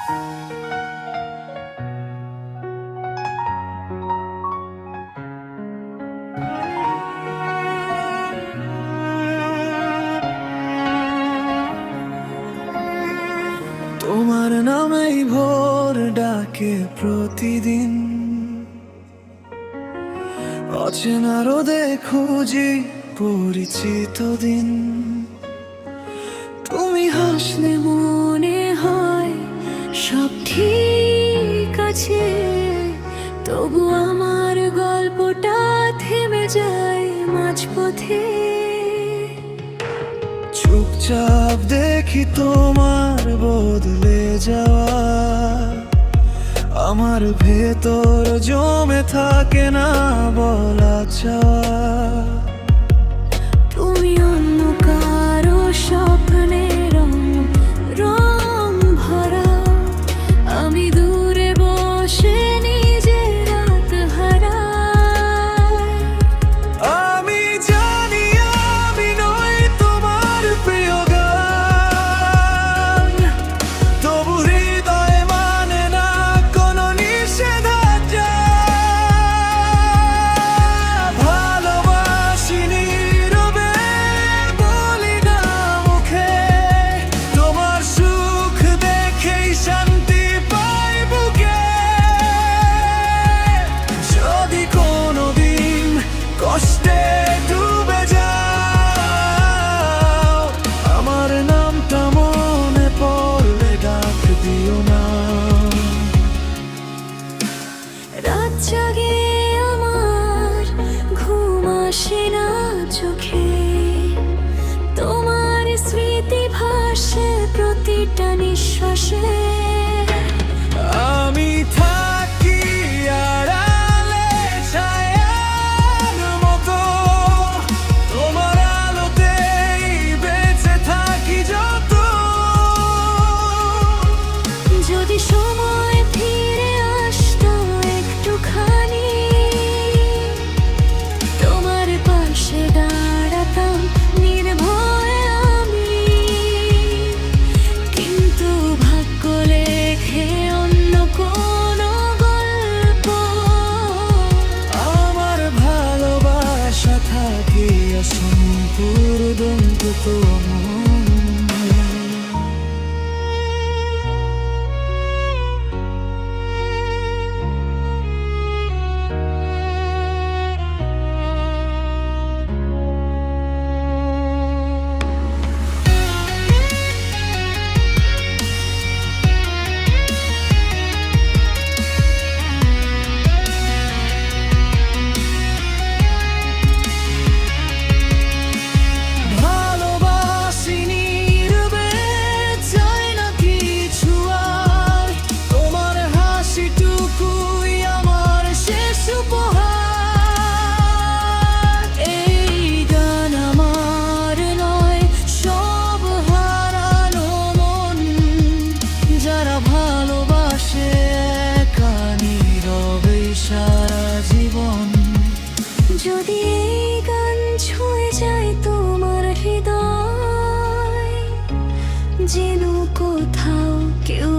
তোমার নামেই ভোর ডাকে প্রতিদিন, অচেনা রোদে খুঁজি পরিচিত দিন। তুমি হাসলে মনে হয় সব ঠিক আছে, তবু আমার গল্পটা থেমে যায় মাঝপথে। চুপচাপ দেখি তোমার বদলে যাওয়া, আমার ভেতর জমে থাকে না বলা চাওয়া। তুমি অন্য কারো স্বপ্নে রং ভরা, আমি দূরে বসে নিজের রাত হারাই। আমি জানি আমি নই তোমার প্রিয় গান, তবু হৃদয় মানে না কোনো নিষেধাজ্ঞা। ভালোবাসি নীরবে, বলি না মুখে, তোমার সুখ দেখেই শান্তি পাই বুকে। যদি কোনোদিন কষ্টে ডুবে যাও, আমার নামটা মনে পড়লে ডাক দিও না। রাত জাগে আমার, ঘুম আসে না চোখে, তোমার স্মৃতি ভাসে প্রতিটা নিঃশ্বাসে। আমি থাকি আড়ালে ছায়ার মতো, তোমার আলোতেই বেঁচে থাকি যত। যদি সময় ফিরে আসতো একটুখানি, তোমার পাশে দাঁড়াতাম নির্ভয়ে আমি। কিন্তু ভাগ্য লেখে অন্য কোনো গল্প, আমার ভালোবাসা থাকে অসম্পূর্ণ তোমার। যদি এই গান ছুঁয়ে যায় তোমার হৃদয়, যেন কোথাও কেউ